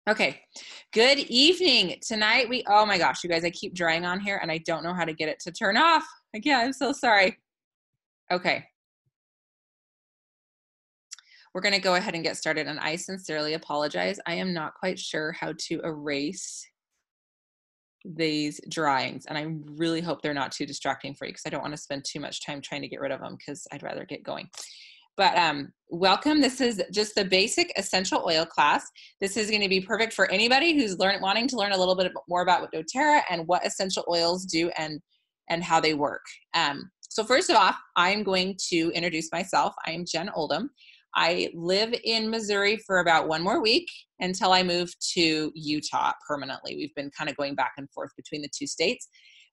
Okay. Good evening. Tonight oh my gosh, you guys, I keep drying on here and I don't know how to get it to turn off. Again, I'm so sorry. Okay. We're going to go ahead and get started, and I sincerely apologize. I am not quite sure how to erase these drawings, and I really hope they're not too distracting for you because I don't want to spend too much time trying to get rid of them because I'd rather get going. But welcome. This is just the basic essential oil class. This is going to be perfect for anybody who's wanting to learn a little bit more about what doTERRA and what essential oils do and how they work. So first of all, I'm going to introduce myself. I am Jen Oldham. I live in Missouri for about one more week until I move to Utah permanently. We've been kind of going back and forth between the two states.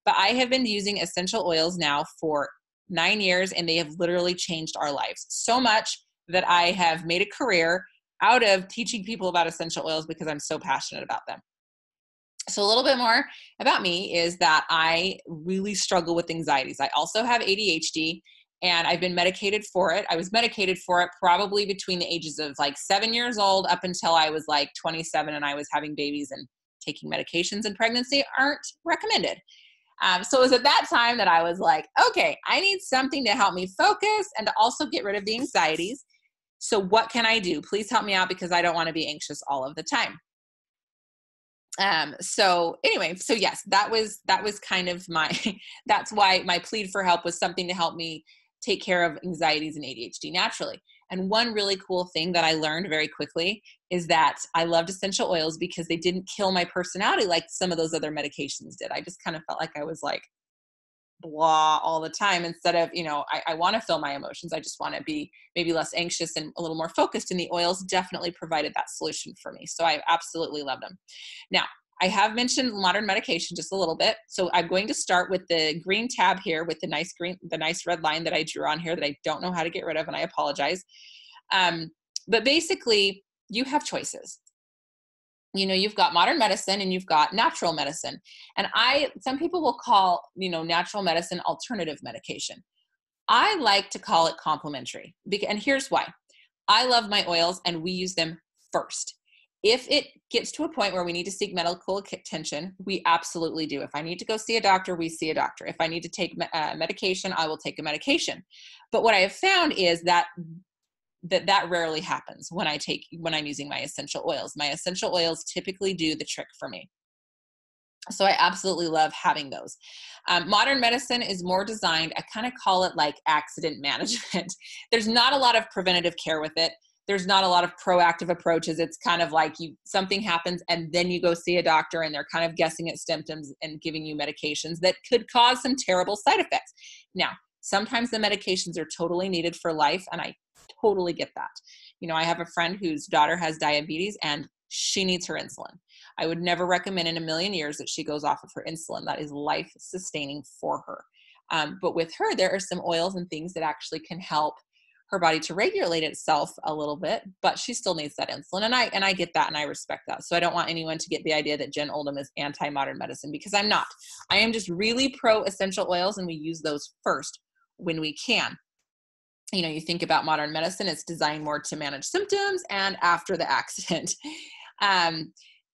But I have been using essential oils now for 9 years, and they have literally changed our lives so much that I have made a career out of teaching people about essential oils because I'm so passionate about them. So a little bit more about me is that I really struggle with anxieties. I also have ADHD, and I've been medicated for it. I was medicated for it probably between the ages of like 7 years old up until I was like 27, and I was having babies, and taking medications in pregnancy aren't recommended. So it was at that time that I was like, okay, I need something to help me focus and to also get rid of the anxieties. So what can I do? Please help me out because I don't want to be anxious all of the time. So anyway, so yes, that was kind of my, that's why my plead for help was something to help me take care of anxieties and ADHD naturally. And one really cool thing that I learned very quickly is that I loved essential oils because they didn't kill my personality like some of those other medications did. I just kind of felt like I was like blah all the time instead of, I want to feel my emotions. I just want to be maybe less anxious and a little more focused. And the oils definitely provided that solution for me. So I absolutely loved them. Now, I have mentioned modern medication just a little bit. So I'm going to start with the green tab here with the nice red line that I drew on here that I don't know how to get rid of, and I apologize. But basically, you have choices. You've got modern medicine and you've got natural medicine. And some people will call, natural medicine alternative medication. I like to call it complementary. And here's why. I love my oils and we use them first. If it gets to a point where we need to seek medical attention, we absolutely do. If I need to go see a doctor, we see a doctor. If I need to take medication, I will take a medication. But what I have found is that rarely happens when I'm using my essential oils. My essential oils typically do the trick for me. So I absolutely love having those. Modern medicine is more designed, I kind of call it like accident management. There's not a lot of preventative care with it. There's not a lot of proactive approaches. It's kind of like something happens and then you go see a doctor and they're kind of guessing at symptoms and giving you medications that could cause some terrible side effects. Now, sometimes the medications are totally needed for life, and I totally get that. I have a friend whose daughter has diabetes and she needs her insulin. I would never recommend in a million years that she goes off of her insulin. That is life sustaining for her. But with her, there are some oils and things that actually can help her body to regulate itself a little bit, but she still needs that insulin. And I get that and I respect that. So I don't want anyone to get the idea that Jen Oldham is anti-modern medicine, because I'm not. I am just really pro essential oils, and we use those first when we can. You think about modern medicine, it's designed more to manage symptoms and after the accident.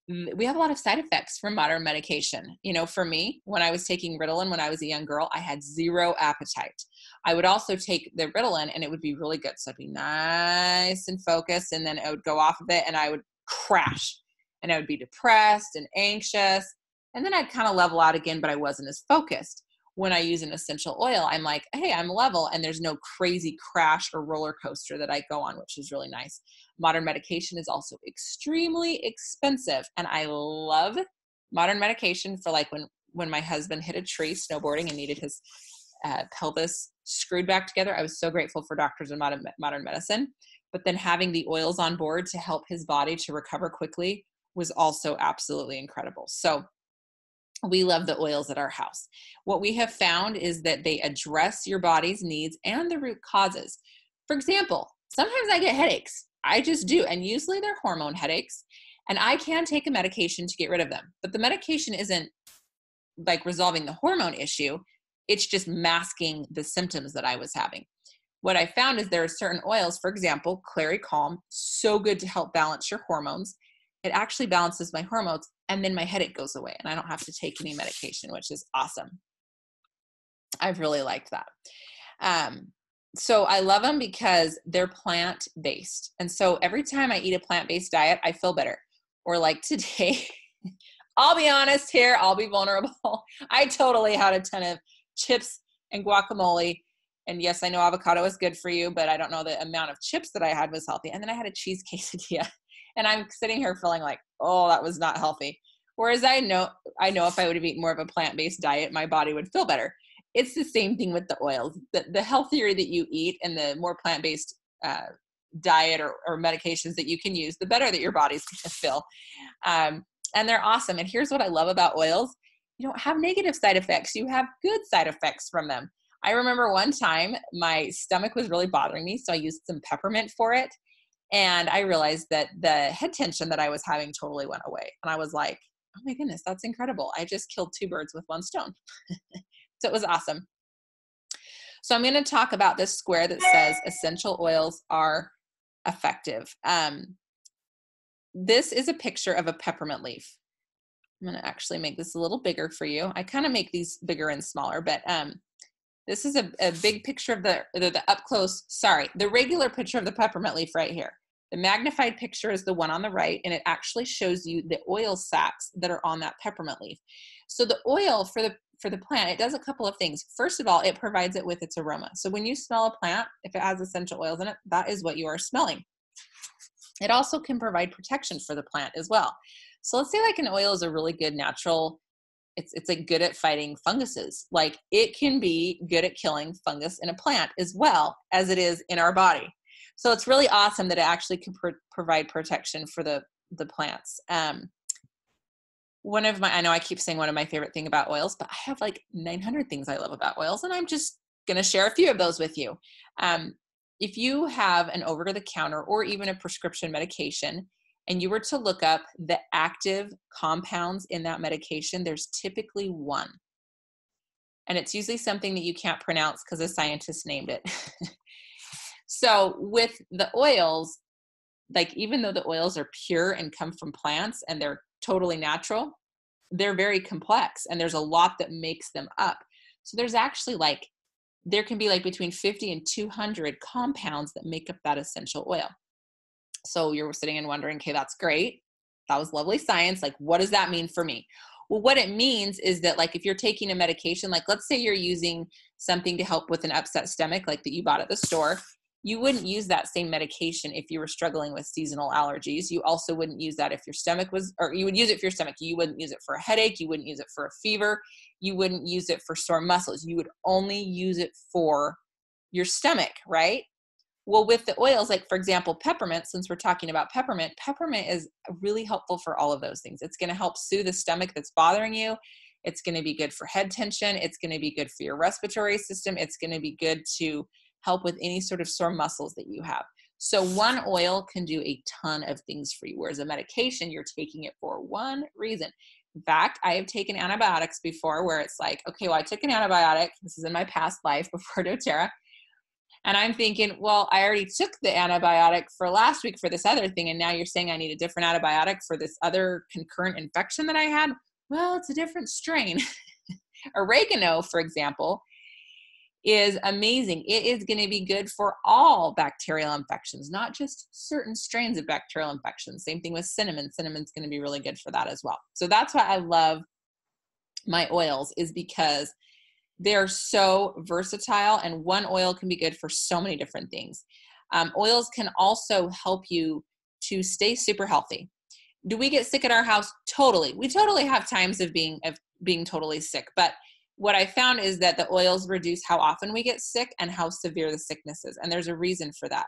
We have a lot of side effects from modern medication. For me, when I was taking Ritalin when I was a young girl, I had zero appetite. I would also take the Ritalin and it would be really good. So I'd be nice and focused, and then I would go off of it and I would crash and I would be depressed and anxious. And then I'd kind of level out again, but I wasn't as focused. When I use an essential oil, I'm like, hey, I'm level, and there's no crazy crash or roller coaster that I go on, which is really nice. Modern medication is also extremely expensive, and I love modern medication for like when my husband hit a tree snowboarding and needed his pelvis screwed back together. I was so grateful for doctors in modern medicine, but then having the oils on board to help his body to recover quickly was also absolutely incredible. So we love the oils at our house. What we have found is that they address your body's needs and the root causes. For example, sometimes I get headaches. I just do. And usually they're hormone headaches. And I can take a medication to get rid of them. But the medication isn't like resolving the hormone issue. It's just masking the symptoms that I was having. What I found is there are certain oils, for example, Clary Calm, so good to help balance your hormones. it actually balances my hormones, and then my headache goes away and I don't have to take any medication, which is awesome. I've really liked that. So I love them because they're plant-based. And so every time I eat a plant-based diet, I feel better. Or like today, I'll be honest here, I'll be vulnerable. I totally had a ton of chips and guacamole. And yes, I know avocado is good for you, but I don't know the amount of chips that I had was healthy. And then I had a cheese quesadilla. And I'm sitting here feeling like, oh, that was not healthy. Whereas I know if I would have eaten more of a plant-based diet, my body would feel better. It's the same thing with the oils. The healthier that you eat and the more plant-based diet or medications that you can use, the better that your body's going to feel. And they're awesome. And here's what I love about oils. You don't have negative side effects. You have good side effects from them. I remember one time my stomach was really bothering me, so I used some peppermint for it. And I realized that the head tension that I was having totally went away. And I was like, oh my goodness, that's incredible. I just killed two birds with one stone. So it was awesome. So I'm going to talk about this square that says essential oils are effective. This is a picture of a peppermint leaf. I'm going to actually make this a little bigger for you. I kind of make these bigger and smaller, but this is a big picture of the up close, the regular picture of the peppermint leaf right here. The magnified picture is the one on the right, and it actually shows you the oil sacs that are on that peppermint leaf. So the oil for the plant, it does a couple of things. First of all, it provides it with its aroma. So when you smell a plant, if it has essential oils in it, that is what you are smelling. It also can provide protection for the plant as well. So let's say like an oil is a really good natural, it's like good at fighting funguses. Like it can be good at killing fungus in a plant as well as it is in our body. So it's really awesome that it actually can provide protection for the plants. I know I keep saying one of my favorite things about oils, but I have like 900 things I love about oils, and I'm just going to share a few of those with you. If you have an over-the-counter or even a prescription medication, and you were to look up the active compounds in that medication, there's typically one. And it's usually something that you can't pronounce because a scientist named it. So with the oils, like even though the oils are pure and come from plants and they're totally natural, they're very complex and there's a lot that makes them up. So there's actually there can be between 50 and 200 compounds that make up that essential oil. So you're sitting and wondering, okay, that's great. That was lovely science. What does that mean for me? Well, what it means is that if you're taking a medication, let's say you're using something to help with an upset stomach, that you bought at the store, you wouldn't use that same medication if you were struggling with seasonal allergies. You also wouldn't use that if your stomach or you would use it for your stomach. You wouldn't use it for a headache. You wouldn't use it for a fever. You wouldn't use it for sore muscles. You would only use it for your stomach, right? Well, with the oils, for example, peppermint, since we're talking about peppermint is really helpful for all of those things. It's going to help soothe the stomach that's bothering you. It's going to be good for head tension. It's going to be good for your respiratory system. It's going to be good to help with any sort of sore muscles that you have. So one oil can do a ton of things for you, whereas a medication, you're taking it for one reason. In fact, I have taken antibiotics before where it's okay, well, I took an antibiotic. This is in my past life before doTERRA. And I'm thinking, well, I already took the antibiotic for last week for this other thing. And now you're saying I need a different antibiotic for this other concurrent infection that I had. Well, it's a different strain. Oregano, for example, is amazing. It is going to be good for all bacterial infections, not just certain strains of bacterial infections. Same thing with cinnamon. Cinnamon's going to be really good for that as well. So that's why I love my oils, is because they're so versatile, and one oil can be good for so many different things. Oils can also help you to stay super healthy. Do we get sick at our house? Totally. We totally have times of being totally sick. But what I found is that the oils reduce how often we get sick and how severe the sickness is. And there's a reason for that.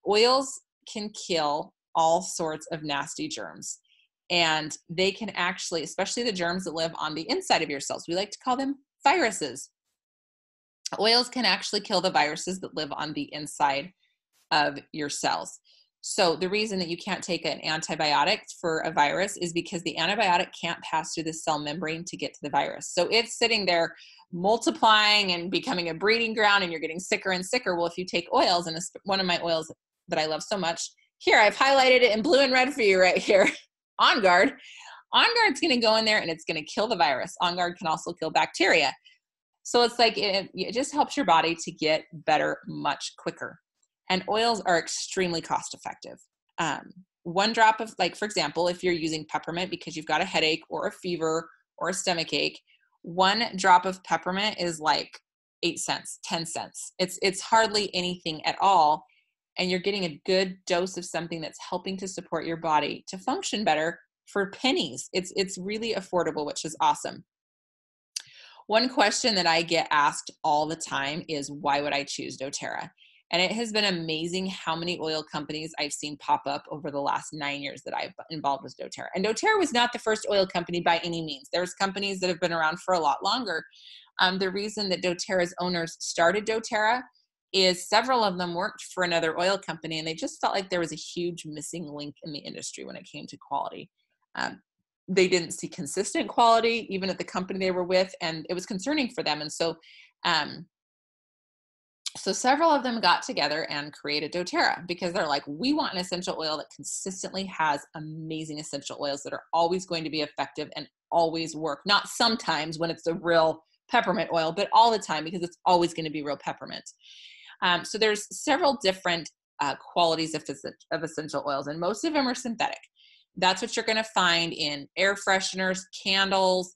Oils can kill all sorts of nasty germs. And they can actually, especially the germs that live on the inside of your cells, we like to call them viruses. Oils can actually kill the viruses that live on the inside of your cells. So the reason that you can't take an antibiotic for a virus is because the antibiotic can't pass through the cell membrane to get to the virus. So it's sitting there multiplying and becoming a breeding ground, and you're getting sicker and sicker. Well, if you take oils, and one of my oils that I love so much, Here, I've highlighted it in blue and red for you right here. On Guard. On Guard's going to go in there and it's going to kill the virus. On Guard can also kill bacteria. So it's like it just helps your body to get better much quicker. And oils are extremely cost effective. One drop of, like, for example, if you're using peppermint because you've got a headache or a fever or a stomach ache, one drop of peppermint is like 8 cents, 10 cents. It's hardly anything at all. And you're getting a good dose of something that's helping to support your body to function better for pennies. It's really affordable, which is awesome. One question that I get asked all the time is, why would I choose doTERRA? And it has been amazing how many oil companies I've seen pop up over the last 9 years that I've been involved with doTERRA. And doTERRA was not the first oil company by any means. There's companies that have been around for a lot longer. The reason that doTERRA's owners started doTERRA is several of them worked for another oil company, and they just felt like there was a huge missing link in the industry when it came to quality. They didn't see consistent quality even at the company they were with, and it was concerning for them. And so several of them got together and created doTERRA because they're like, we want an essential oil that consistently has amazing essential oils that are always going to be effective and always work. Not sometimes when it's a real peppermint oil, but all the time, because it's always going to be real peppermint. So there's several different qualities of essential oils, and most of them are synthetic. That's what you're going to find in air fresheners, candles,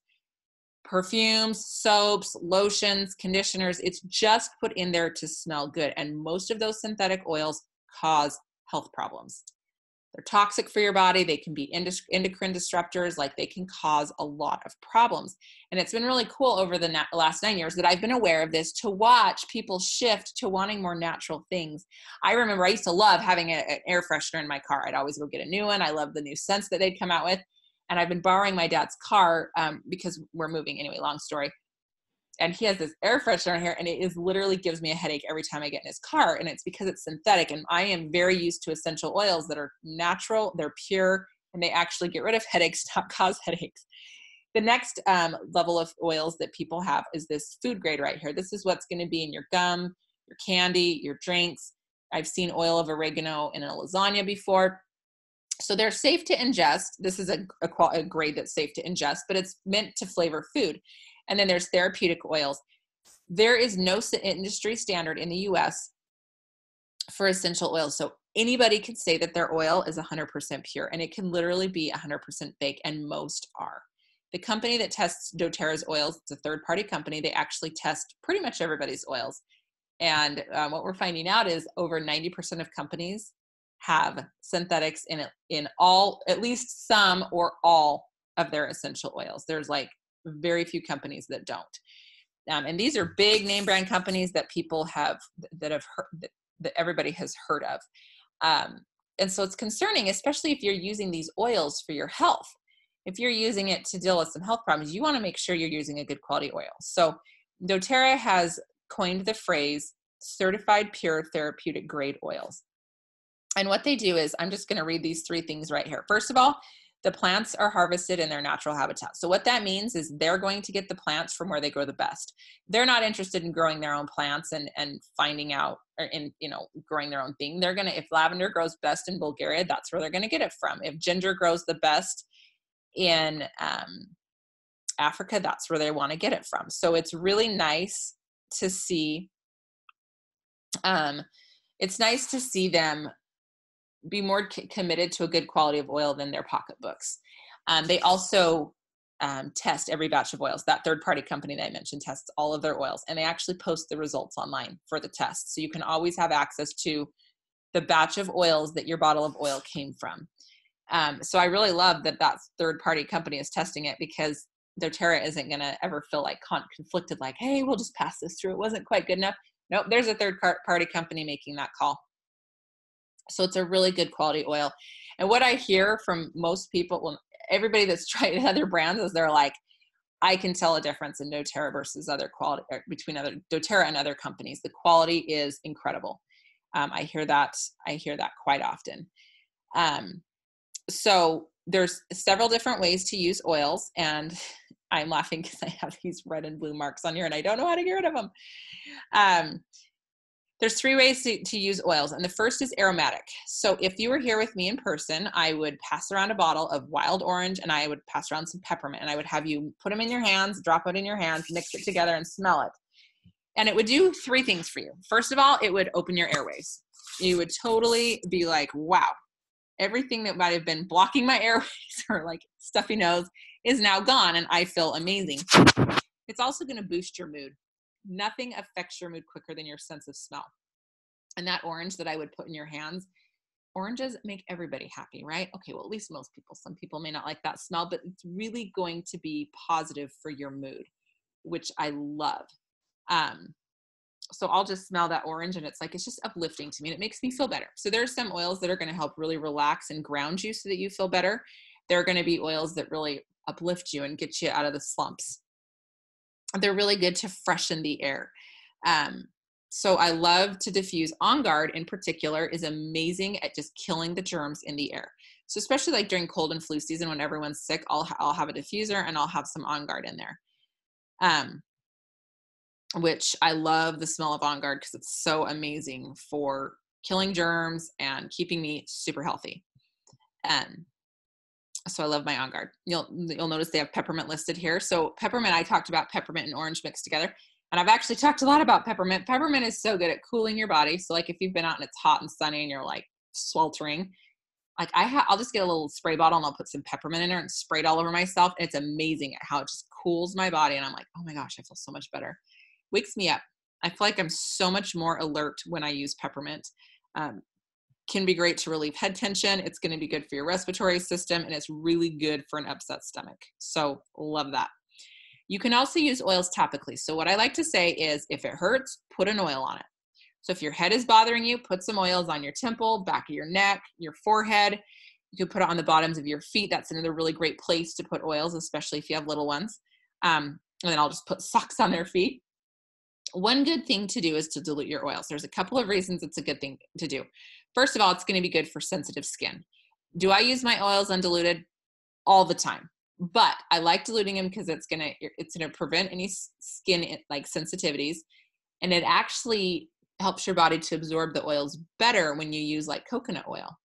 perfumes, soaps, lotions, conditioners. It's just put in there to smell good. And most of those synthetic oils cause health problems. They're toxic for your body. They can be endocrine disruptors. Like, they can cause a lot of problems. And it's been really cool over the last 9 years that I've been aware of this, to watch people shift to wanting more natural things. I remember I used to love having an air freshener in my car. I'd always go get a new one. I love the new scents that they'd come out with. And I've been borrowing my dad's car because we're moving anyway, long story. And he has this air freshener here, and it is literally gives me a headache every time I get in his car. And it's because it's synthetic. And I am very used to essential oils that are natural, they're pure, and they actually get rid of headaches, not cause headaches. The next level of oils that people have is this food grade right here. This is what's going to be in your gum, your candy, your drinks. I've seen oil of oregano in a lasagna before. So they're safe to ingest. This is a grade that's safe to ingest, but it's meant to flavor food. And then there's therapeutic oils. There is no industry standard in the US for essential oils. So anybody can say that their oil is 100% pure, and it can literally be 100% fake, and most are. The company that tests doTERRA's oils, it's a third-party company. They actually test pretty much everybody's oils. And what we're finding out is over 90% of companies have synthetics in it, in all, at least some or all of their essential oils. There's like very few companies that don't. And these are big name brand companies that people have, that have heard, that everybody has heard of. And so it's concerning, especially if you're using these oils for your health. If you're using it to deal with some health problems, you want to make sure you're using a good quality oil. So doTERRA has coined the phrase certified pure therapeutic grade oils. And what they do is, I'm just going to read these 3 things right here. First of all, the plants are harvested in their natural habitat. So what that means is they're going to get the plants from where they grow the best. They're not interested in growing their own plants and finding out, or in, growing their own thing. They're going to, if lavender grows best in Bulgaria, that's where they're going to get it from. If ginger grows the best in Africa, that's where they want to get it from. So it's really nice to see, it's nice to see them be more committed to a good quality of oil than their pocketbooks. They also test every batch of oils. That third-party company that I mentioned tests all of their oils, and they actually post the results online for the test. So you can always have access to the batch of oils that your bottle of oil came from. So I really love that that third-party company is testing it, because doTERRA isn't going to ever feel like conflicted, like, hey, we'll just pass this through. It wasn't quite good enough. Nope, there's a third-party company making that call. So it's a really good quality oil. And what I hear from most people, well, everybody that's tried other brands, is they're like, I can tell a difference in doTERRA versus other quality, between other doTERRA and other companies. The quality is incredible. I hear that quite often. So there's several different ways to use oils, and I'm laughing because I have these red and blue marks on here and I don't know how to get rid of them. There's 3 ways to use oils, and the first is aromatic. So if you were here with me in person, I would pass around a bottle of wild orange, and I would pass around some peppermint, and I would have you put them in your hands, drop it in your hands, mix it together, and smell it. And it would do 3 things for you. First of all, it would open your airways. You would totally be like, wow, everything that might have been blocking my airways or like stuffy nose is now gone, and I feel amazing. It's also going to boost your mood. Nothing affects your mood quicker than your sense of smell. And that orange that I would put in your hands, oranges make everybody happy, right? Okay, well, at least most people. Some people may not like that smell, but it's really going to be positive for your mood, which I love. So I'll just smell that orange, and it's just uplifting to me, and it makes me feel better. So there's some oils that are going to help really relax and ground you so that you feel better. There are going to be oils that really uplift you and get you out of the slumps. They're really good to freshen the air. So I love to diffuse. On Guard in particular is amazing at just killing the germs in the air. So especially like during cold and flu season when everyone's sick, I'll have a diffuser and I'll have some On Guard in there. Which I love the smell of On Guard because it's so amazing for killing germs and keeping me super healthy. So I love my On Guard. You'll notice they have peppermint listed here. So peppermint, I talked about peppermint and orange mixed together. And I've actually talked a lot about peppermint. Peppermint is so good at cooling your body. So like if you've been out and it's hot and sunny and you're like sweltering, like I'll just get a little spray bottle and I'll put some peppermint in there and spray it all over myself. And it's amazing at how it just cools my body. And I'm like, oh my gosh, I feel so much better. Wakes me up. I feel like I'm so much more alert when I use peppermint. Can be great to relieve head tension. It's going to be good for your respiratory system, and it's really good for an upset stomach. So love that. You can also use oils topically. So what I like to say is if it hurts, put an oil on it. So if your head is bothering you, put some oils on your temple, back of your neck, your forehead. You can put it on the bottoms of your feet. That's another really great place to put oils, especially if you have little ones. And then I'll just put socks on their feet. One good thing to do is to dilute your oils. There's a couple of reasons it's a good thing to do. First of all, it's going to be good for sensitive skin. Do I use my oils undiluted? All the time. But I like diluting them because it's going to prevent any skin like sensitivities. And it actually helps your body to absorb the oils better when you use like coconut oil.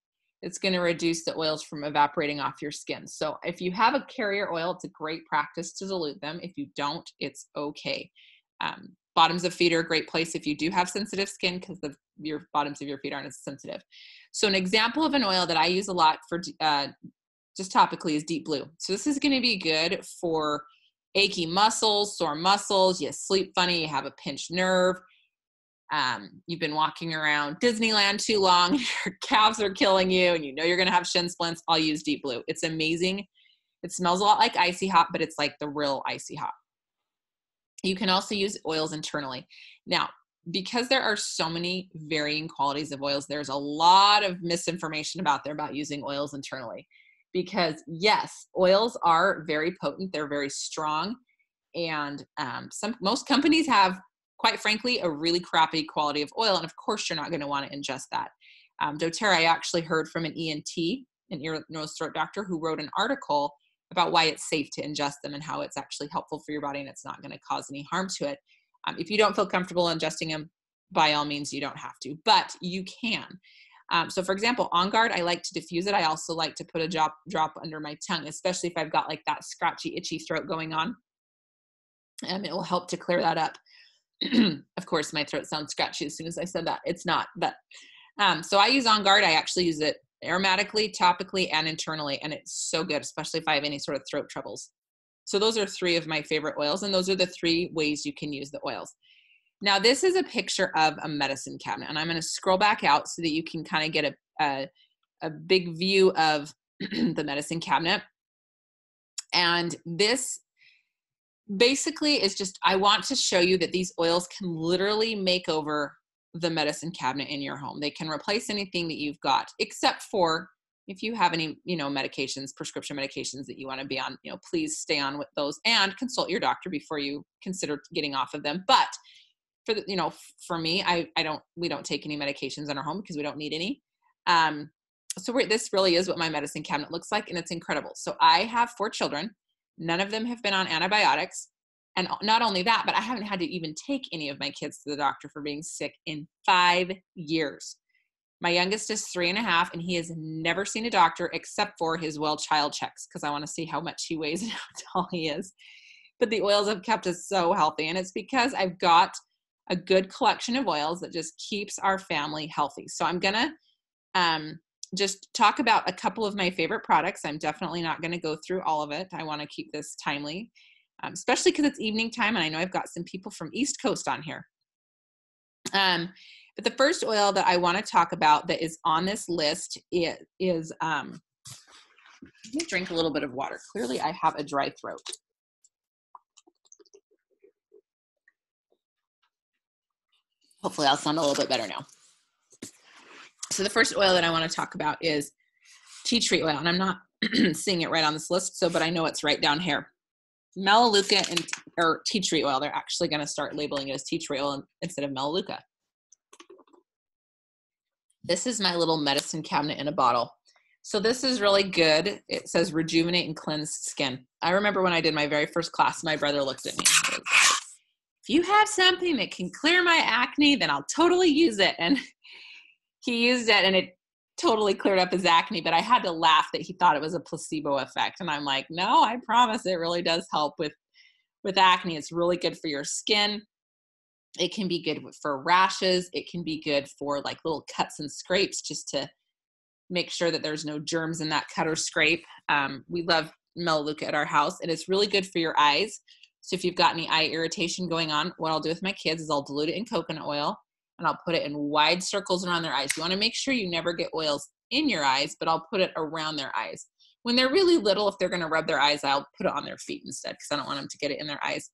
It's going to reduce the oils from evaporating off your skin. So if you have a carrier oil, it's a great practice to dilute them. If you don't, it's okay. Bottoms of feet are a great place if you do have sensitive skin because your bottoms of your feet aren't as sensitive. So an example of an oil that I use a lot for just topically is Deep Blue. So this is going to be good for achy muscles, sore muscles, you sleep funny, you have a pinched nerve, you've been walking around Disneyland too long, your calves are killing you, and you know you're going to have shin splints. I'll use Deep Blue. It's amazing. It smells a lot like Icy Hot, but it's like the real Icy Hot. You can also use oils internally. Now, because there are so many varying qualities of oils, there's a lot of misinformation about using oils internally. Because yes, oils are very potent. They're very strong. And most companies have, quite frankly, a really crappy quality of oil. And of course, you're not going to want to ingest that. doTERRA, I actually heard from an ENT, an ear, nose, throat doctor, who wrote an article about why it's safe to ingest them and how it's actually helpful for your body and it's not going to cause any harm to it. If you don't feel comfortable ingesting them, by all means, you don't have to, but you can. So for example, On Guard, I like to diffuse it. I also like to put a drop under my tongue, especially if I've got like that scratchy, itchy throat going on. It will help to clear that up. Of course, my throat sounds scratchy as soon as I said that. It's not, but so I use On Guard. I actually use it aromatically, topically, and internally, and it's so good, especially if I have any sort of throat troubles. So those are 3 of my favorite oils, and those are the 3 ways you can use the oils. Now, this is a picture of a medicine cabinet, and I'm going to scroll back out so that you can kind of get a big view of the medicine cabinet. And this basically is just, I want to show you that these oils can literally make over the medicine cabinet in your home. They can replace anything that you've got, except for if you have any, medications, prescription medications that you want to be on, please stay on with those and consult your doctor before you consider getting off of them. But for me, we don't take any medications in our home because we don't need any. So this really is what my medicine cabinet looks like, and it's incredible. So I have 4 children. None of them have been on antibiotics. And not only that, but I haven't had to even take any of my kids to the doctor for being sick in 5 years. My youngest is 3.5, and he has never seen a doctor except for his well child checks, because I want to see how much he weighs and how tall he is. But the oils have kept us so healthy, and it's because I've got a good collection of oils that just keeps our family healthy. So I'm going to just talk about a couple of my favorite products. I'm definitely not going to go through all of it. I want to keep this timely, especially because it's evening time, and I know I've got some people from East Coast on here. But the first oil that I want to talk about that is on this list is let me drink a little bit of water. Clearly I have a dry throat. Hopefully I'll sound a little bit better now. So the first oil that I want to talk about is tea tree oil, and I'm not seeing it right on this list, but I know it's right down here. Melaleuca or tea tree oil. They're actually going to start labeling it as tea tree oil instead of Melaleuca. This is my little medicine cabinet in a bottle. So this is really good. It says rejuvenate and cleanse skin. I remember when I did my very first class, my brother looked at me and was like, if you have something that can clear my acne, then I'll totally use it. And he used it and it totally cleared up his acne, but I had to laugh that he thought it was a placebo effect. And I'm like, no, I promise it really does help with acne. It's really good for your skin. It can be good for rashes. It can be good for like little cuts and scrapes, just to make sure that there's no germs in that cut or scrape. We love Melaleuca at our house, and it's really good for your eyes. So if you've got any eye irritation going on, what I'll do with my kids is I'll dilute it in coconut oil and I'll put it in wide circles around their eyes. You want to make sure you never get oils in your eyes, but I'll put it around their eyes. When they're really little, if they're going to rub their eyes, I'll put it on their feet instead, because I don't want them to get it in their eyes.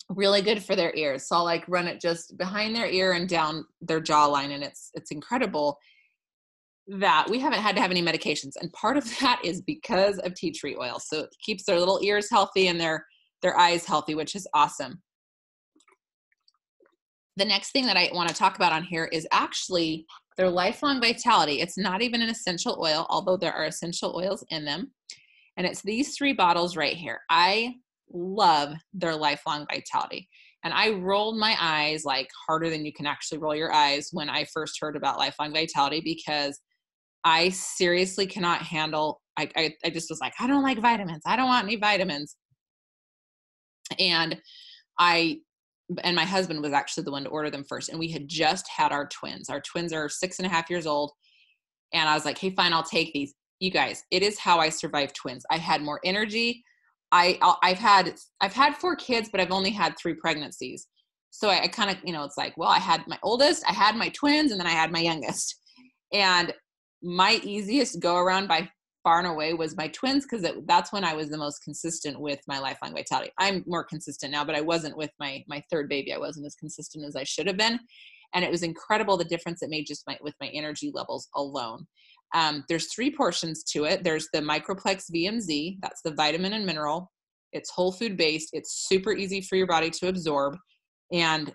Really good for their ears. So I'll like run it just behind their ear and down their jawline. And it's incredible that we haven't had to have any medications. And part of that is because of tea tree oil. So it keeps their little ears healthy and their eyes healthy, which is awesome. The next thing that I want to talk about on here is actually their Lifelong Vitality. It's not even an essential oil, although there are essential oils in them. And it's these 3 bottles right here. I love their Lifelong Vitality. And I rolled my eyes like harder than you can actually roll your eyes when I first heard about Lifelong Vitality, because I seriously cannot handle, I just was like, I don't like vitamins. I don't want any vitamins. And my husband was actually the one to order them first. And we had just had our twins. Our twins are 6.5 years old. And I was like, hey, fine, I'll take these. You guys, it is how I survived twins. I had more energy. I've had 4 kids, but I've only had 3 pregnancies. So I kind of, it's like, well, I had my oldest, I had my twins, and then I had my youngest. And my easiest go around by far and away was my twins, because that's when I was the most consistent with my Lifelong Vitality. I'm more consistent now, but I wasn't with my 3rd baby. I wasn't as consistent as I should have been. And it was incredible the difference it made just with my energy levels alone. There's 3 portions to it. There's the Microplex VMZ. That's the vitamin and mineral. It's whole food based. It's super easy for your body to absorb. And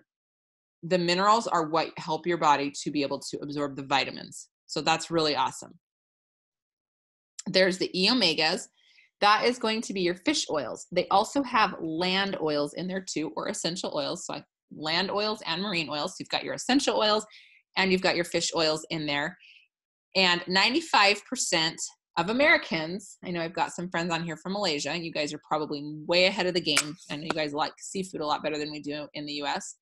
the minerals are what help your body to be able to absorb the vitamins. So that's really awesome. There's the E-Omegas. That is going to be your fish oils. They also have land oils in there too, or essential oils. So land oils and marine oils. So you've got your essential oils and you've got your fish oils in there. And 95% of Americans, I know I've got some friends on here from Malaysia, and you guys are probably way ahead of the game. I know you guys like seafood a lot better than we do in the US,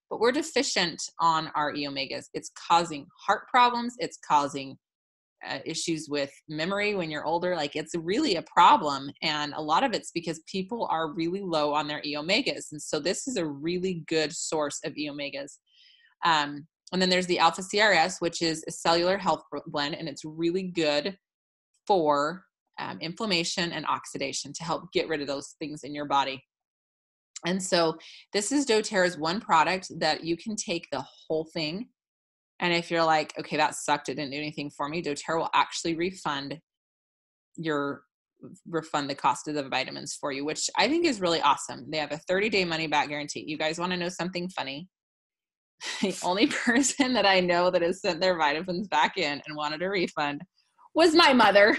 but we're deficient on our E-Omegas. It's causing heart problems. It's causing issues with memory when you're older. Like, it's really a problem. And a lot of it's because people are really low on their E-Omegas. And so this is a really good source of E-Omegas. And then there's the Alpha CRS, which is a cellular health blend, and it's really good for inflammation and oxidation to help get rid of those things in your body. And so this is doTERRA's one product that you can take the whole thing. And if you're like, okay, that sucked, it didn't do anything for me, doTERRA will actually refund the cost of the vitamins for you, which I think is really awesome. They have a 30-day money back guarantee. You guys want to know something funny? The only person that I know that has sent their vitamins back in and wanted a refund was my mother.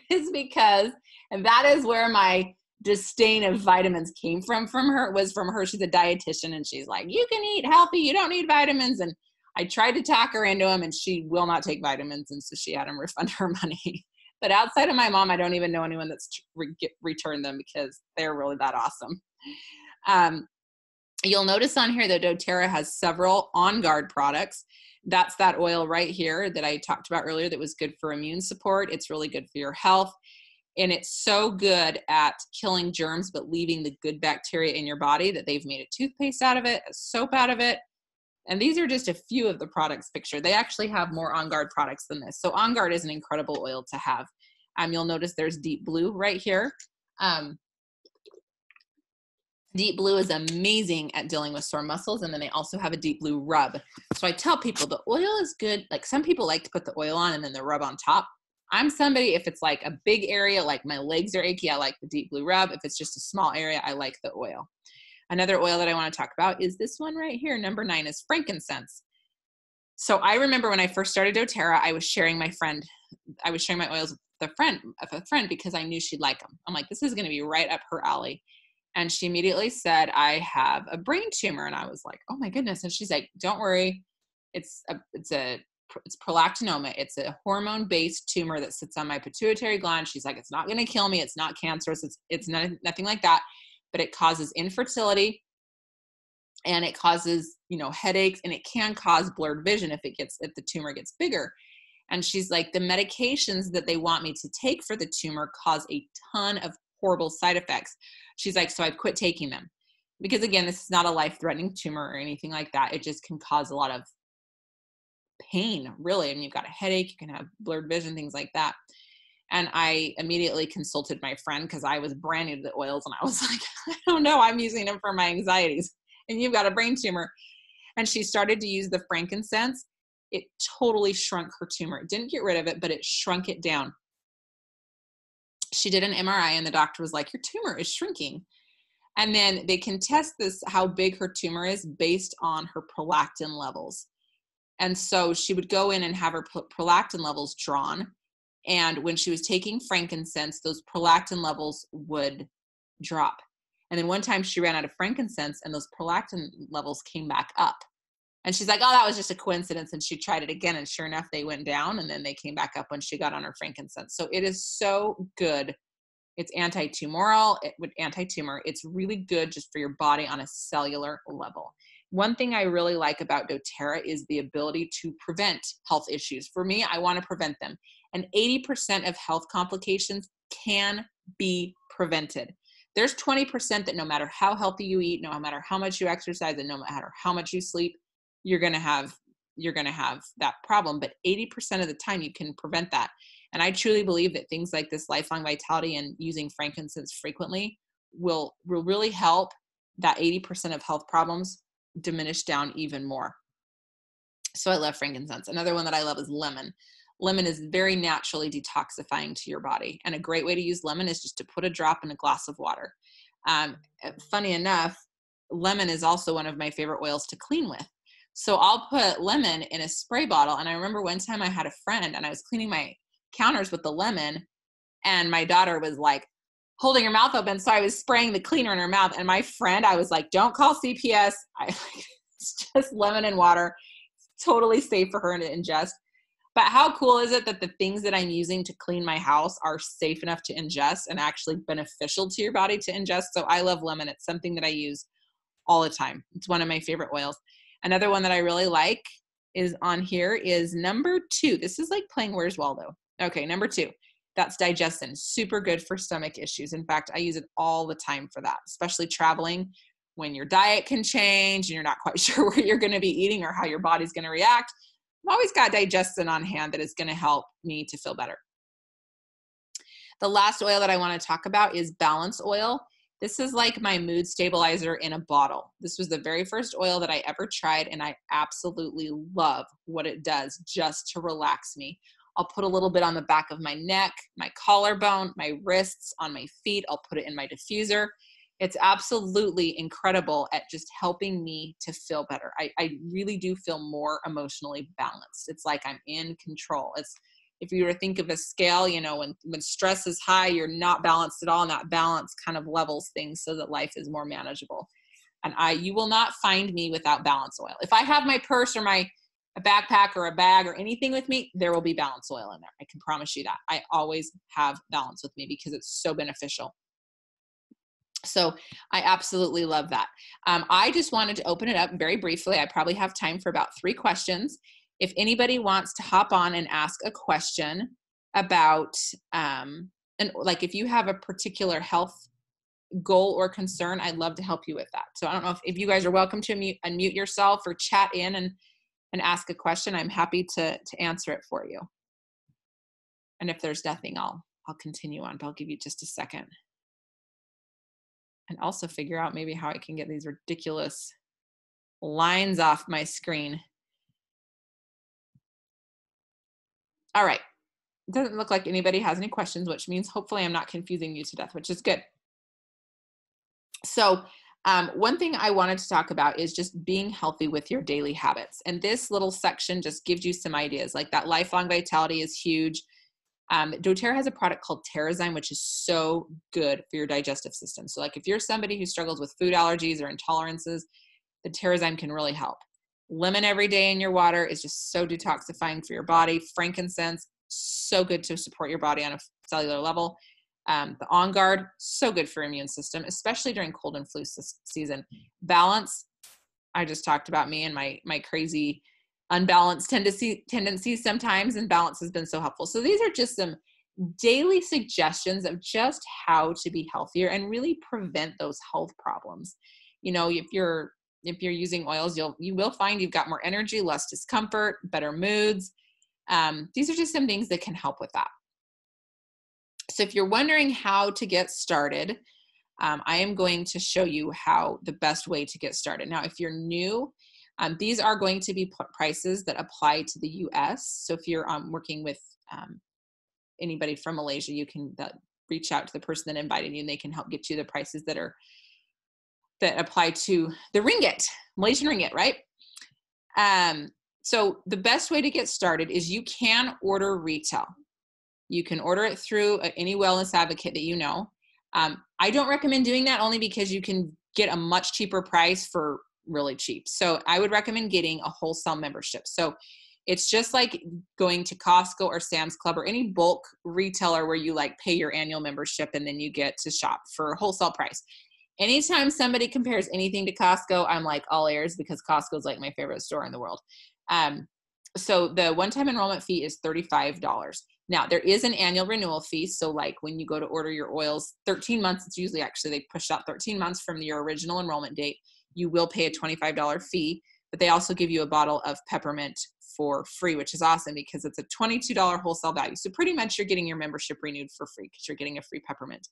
It's because, and that is where my disdain of vitamins came from her was from her. She's a dietitian, and she's like, you can eat healthy, you don't need vitamins. And I tried to talk her into them, and she will not take vitamins, and so she had them refund her money. But outside of my mom, I don't even know anyone that's returned them because they're really that awesome. You'll notice on here that doTERRA has several On Guard products. That's that oil right here that I talked about earlier that was good for immune support. It's really good for your health. And it's so good at killing germs, but leaving the good bacteria in your body that they've made a toothpaste out of it, a soap out of it. And these are just a few of the products pictured. They actually have more On Guard products than this. So On Guard is an incredible oil to have. You'll notice there's Deep Blue right here. Deep Blue is amazing at dealing with sore muscles. And then they also have a Deep Blue rub. So I tell people the oil is good. Like some people like to put the oil on and then the rub on top. I'm somebody, if it's like a big area, like my legs are achy, I like the Deep Blue rub. If it's just a small area, I like the oil. Another oil that I want to talk about is this one right here. Number 9 is frankincense. So I remember when I first started doTERRA, I was sharing my oils with a friend because I knew she'd like them. I'm like, this is going to be right up her alley. And she immediately said, I have a brain tumor. And I was like, oh my goodness. And she's like, don't worry. It's prolactinoma. It's a hormone-based tumor that sits on my pituitary gland. She's like, it's not going to kill me. It's not cancerous. It's nothing like that, but it causes infertility and it causes, headaches, and it can cause blurred vision if the tumor gets bigger. And she's like, the medications that they want me to take for the tumor cause a ton of horrible side effects. She's like, so I've quit taking them because again, this is not a life-threatening tumor or anything like that. It just can cause a lot of pain, really. I mean, you've got a headache, you can have blurred vision, things like that. And I immediately consulted my friend because I was brand new to the oils, and I was like, I don't know, I'm using them for my anxieties, and you've got a brain tumor. And she started to use the frankincense. It totally shrunk her tumor. It didn't get rid of it, but it shrunk it down. She did an MRI, and the doctor was like, your tumor is shrinking. And then they can test this, how big her tumor is, based on her prolactin levels. And so she would go in and have her prolactin levels drawn. And when she was taking frankincense, those prolactin levels would drop. And then one time she ran out of frankincense and those prolactin levels came back up. And she's like, oh, that was just a coincidence. And she tried it again. And sure enough, they went down and then they came back up when she got on her frankincense. So it is so good. It's anti-tumoral, anti-tumor. It's really good just for your body on a cellular level. One thing I really like about doTERRA is the ability to prevent health issues. For me, I want to prevent them. And 80% of health complications can be prevented. There's 20% that no matter how healthy you eat, no matter how much you exercise, and no matter how much you sleep, you're going to have that problem. But 80% of the time you can prevent that. And I truly believe that things like this lifelong vitality and using frankincense frequently will really help that 80% of health problems diminish down even more. So I love frankincense. Another one that I love is lemon. Lemon is very naturally detoxifying to your body. And a great way to use lemon is just to put a drop in a glass of water. Funny enough, lemon is also one of my favorite oils to clean with. So I'll put lemon in a spray bottle. And I remember one time I had a friend and I was cleaning my counters with the lemon, and my daughter was like holding her mouth open. So I was spraying the cleaner in her mouth, and my friend, I was like, don't call CPS. It's just lemon and water. It's totally safe for her to ingest. But how cool is it that the things that I'm using to clean my house are safe enough to ingest and actually beneficial to your body to ingest? So I love lemon. It's something that I use all the time. It's one of my favorite oils. Another one that I really like is on here is number 2. This is like playing Where's Waldo. Okay, number 2. That's digestin. Super good for stomach issues. In fact, I use it all the time for that, especially traveling when your diet can change and you're not quite sure what you're going to be eating or how your body's going to react. I've always got digestin on hand that is going to help me to feel better. The last oil that I want to talk about is Balance Oil. This is like my mood stabilizer in a bottle. This was the very first oil that I ever tried, and I absolutely love what it does just to relax me. I'll put a little bit on the back of my neck, my collarbone, my wrists, on my feet. I'll put it in my diffuser. It's absolutely incredible at just helping me to feel better. I really do feel more emotionally balanced. It's like I'm in control. if you were to think of a scale, you know, when stress is high, you're not balanced at all, and that balance kind of levels things so that life is more manageable. And you will not find me without balance oil. If I have my purse or a backpack or a bag or anything with me, there will be balance oil in there. I can promise you that. I always have balance with me because it's so beneficial. So I absolutely love that. I just wanted to open it up very briefly. I probably have time for about 3 questions. If anybody wants to hop on and ask a question about, and like if you have a particular health goal or concern, I'd love to help you with that. So I don't know if you guys are welcome to unmute yourself or chat in and ask a question. I'm happy to answer it for you. And if there's nothing, I'll continue on, but I'll give you just a second. And also figure out maybe how I can get these ridiculous lines off my screen. All right. It doesn't look like anybody has any questions, which means hopefully I'm not confusing you to death, which is good. So one thing I wanted to talk about is just being healthy with your daily habits. And this little section just gives you some ideas, like that lifelong vitality is huge. doTERRA has a product called Terrazyme, which is so good for your digestive system. So like if you're somebody who struggles with food allergies or intolerances, the Terrazyme can really help. Lemon every day in your water is just so detoxifying for your body. Frankincense, so good to support your body on a cellular level. The On Guard, so good for your immune system, especially during cold and flu season. Balance, I just talked about me and my crazy unbalanced tendencies sometimes, and balance has been so helpful. So these are just some daily suggestions of just how to be healthier and really prevent those health problems. You know, if you're using oils, you will find you've got more energy, less discomfort, better moods. These are just some things that can help with that. So if you're wondering how to get started, I am going to show you how the best way to get started. Now, if you're new, these are going to be prices that apply to the US. So if you're working with anybody from Malaysia, you can reach out to the person that invited you and they can help get you the prices that apply to the ringgit, Malaysian ringgit, right? So the best way to get started is you can order retail. You can order it through any wellness advocate that you know. I don't recommend doing that only because you can get a much cheaper price for really cheap. So I would recommend getting a wholesale membership. So it's just like going to Costco or Sam's Club or any bulk retailer where you like pay your annual membership and then you get to shop for a wholesale price. Anytime somebody compares anything to Costco, I'm like all ears because Costco is like my favorite store in the world. So the one-time enrollment fee is $35. Now, there is an annual renewal fee. So like when you go to order your oils, 13 months, it's usually actually they push out 13 months from your original enrollment date. You will pay a $25 fee, but they also give you a bottle of peppermint for free, which is awesome because it's a $22 wholesale value. So pretty much you're getting your membership renewed for free because you're getting a free peppermint.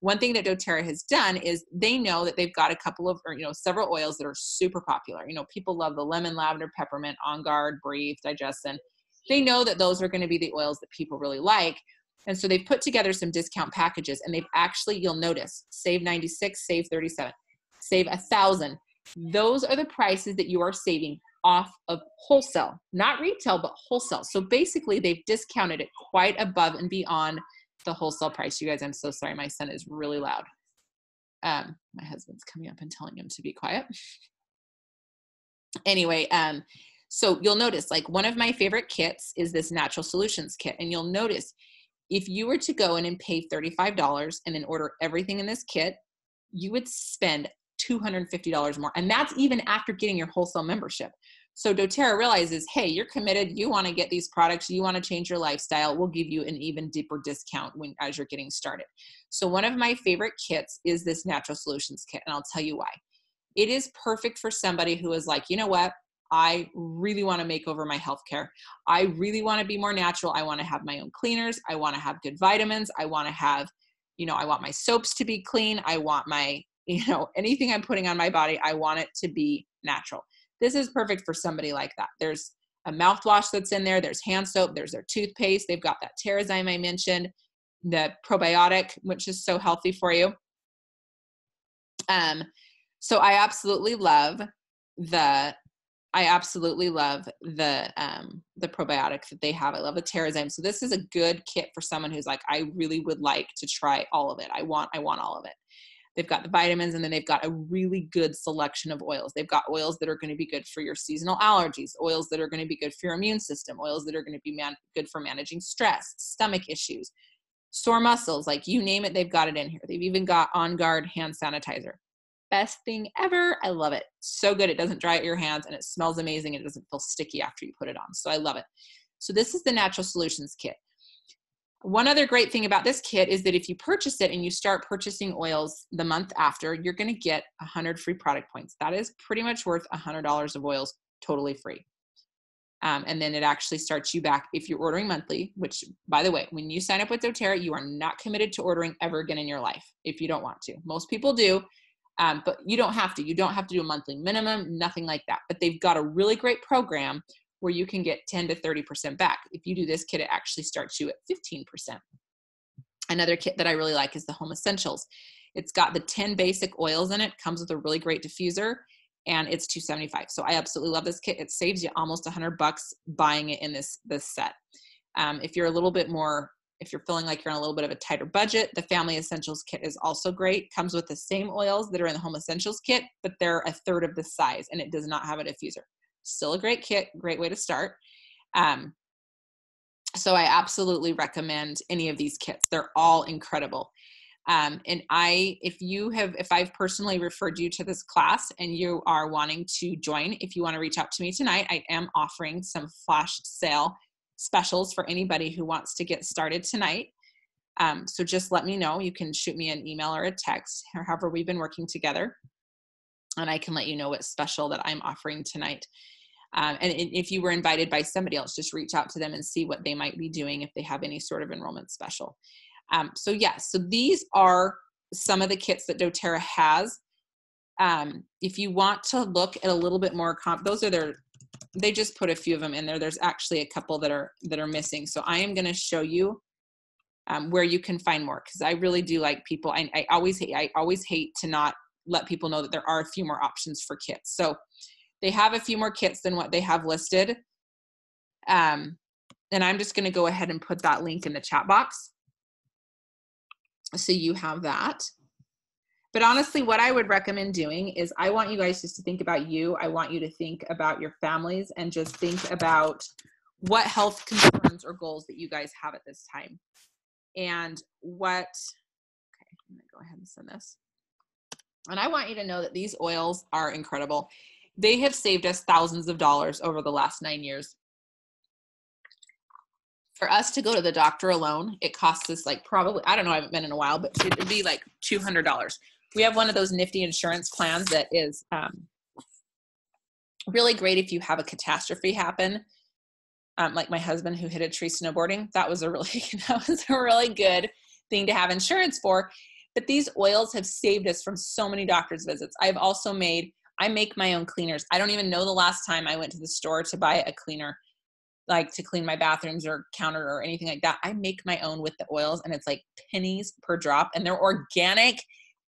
One thing that doTERRA has done is they know that they've got a couple of, or several oils that are super popular. People love the lemon, lavender, peppermint, On Guard, Breathe, Digestin. They know that those are going to be the oils that people really like. And so they've put together some discount packages and they've actually, you'll notice, save 96, save 37, save 1,000. Those are the prices that you are saving off of wholesale, not retail, but wholesale. So basically they've discounted it quite above and beyond the wholesale price. You guys, I'm so sorry. My son is really loud. My husband's coming up and telling him to be quiet. Anyway, so you'll notice like one of my favorite kits is this Natural Solutions kit. And you'll notice if you were to go in and pay $35 and then order everything in this kit, you would spend $250 more. And that's even after getting your wholesale membership. So doTERRA realizes, hey, you're committed. You want to get these products. You want to change your lifestyle. We'll give you an even deeper discount as you're getting started. So one of my favorite kits is this Natural Solutions kit. And I'll tell you why. It is perfect for somebody who is like, you know what? I really want to make over my healthcare. I really want to be more natural. I want to have my own cleaners. I want to have good vitamins. I want to have, I want my soaps to be clean. I want my, anything I'm putting on my body, I want it to be natural. This is perfect for somebody like that. There's a mouthwash that's in there. There's hand soap. There's their toothpaste. They've got that Terrazyme I mentioned, the probiotic, which is so healthy for you. So I absolutely love the I absolutely love the probiotic that they have. I love the Terrazyme. So this is a good kit for someone who's like, I really would like to try all of it. I want all of it. They've got the vitamins, and then they've got a really good selection of oils. They've got oils that are going to be good for your seasonal allergies, oils that are going to be good for your immune system, oils that are going to be good for managing stress, stomach issues, sore muscles, like you name it, they've got it in here. They've even got On Guard hand sanitizer. Best thing ever. I love it. So good. It doesn't dry out your hands, and it smells amazing, and it doesn't feel sticky after you put it on. So I love it. So this is the Natural Solutions kit. One other great thing about this kit is that if you purchase it and you start purchasing oils the month after, you're going to get 100 free product points. That is pretty much worth $100 of oils totally free. And then it actually starts you back if you're ordering monthly, which, by the way, when you sign up with doTERRA, you are not committed to ordering ever again in your life if you don't want to. Most people do, but you don't have to. You don't have to do a monthly minimum, nothing like that. But they've got a really great program where you can get 10 to 30% back. If you do this kit, it actually starts you at 15%. Another kit that I really like is the Home Essentials. It's got the 10 basic oils in it, comes with a really great diffuser, and it's $275. So I absolutely love this kit. It saves you almost $100 buying it in this set. If you're a little bit more, if you're feeling like you're on a little bit of a tighter budget, the Family Essentials kit is also great. Comes with the same oils that are in the Home Essentials kit, but they're a third of the size, and it does not have a diffuser. Still a great kit, great way to start. So I absolutely recommend any of these kits. They're all incredible. And if I've personally referred you to this class and you are wanting to join, if you want to reach out to me tonight, I am offering some flash sale specials for anybody who wants to get started tonight. So just let me know. You can shoot me an email or a text, or however we've been working together, and I can let you know what special that I'm offering tonight. And if you were invited by somebody else, just reach out to them and see what they might be doing if they have any sort of enrollment special. So these are some of the kits that doTERRA has. If you want to look at a little bit more, they just put a few of them in there. There's actually a couple that are missing. So I am going to show you where you can find more, because I really do like people. I always hate to not let people know that there are a few more options for kits. So they have a few more kits than what they have listed. And I'm just going to go ahead and put that link in the chat box, so you have that. But honestly, what I would recommend doing is, I want you guys just to think about you. I want you to think about your families, and just think about what health concerns or goals that you guys have at this time. And I'm going to go ahead and send this. And I want you to know that these oils are incredible. They have saved us thousands of dollars over the last 9 years. For us to go to the doctor alone, it costs us probably, I don't know, I haven't been in a while, but it would be like $200. We have one of those nifty insurance plans that is really great if you have a catastrophe happen. Like my husband who hit a tree snowboarding, that was a really good thing to have insurance for. But these oils have saved us from so many doctor's visits. I make my own cleaners. I don't even know the last time I went to the store to buy a cleaner, like to clean my bathrooms or counter or anything like that. I make my own with the oils, and it's like pennies per drop, and they're organic,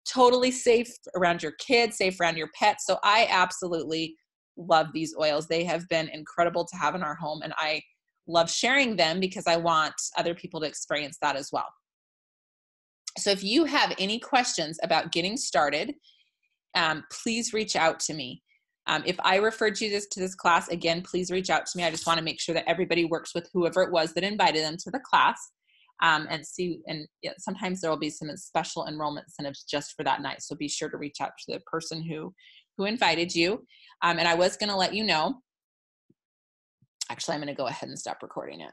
totally safe around your kids, safe around your pets. So I absolutely love these oils. They have been incredible to have in our home, and I love sharing them because I want other people to experience that as well. So if you have any questions about getting started, please reach out to me. If I referred you to this class, again, please reach out to me. I just want to make sure that everybody works with whoever it was that invited them to the class, sometimes there will be some special enrollment incentives just for that night. So be sure to reach out to the person who invited you. And I was going to let you know, actually, I'm going to go ahead and stop recording it.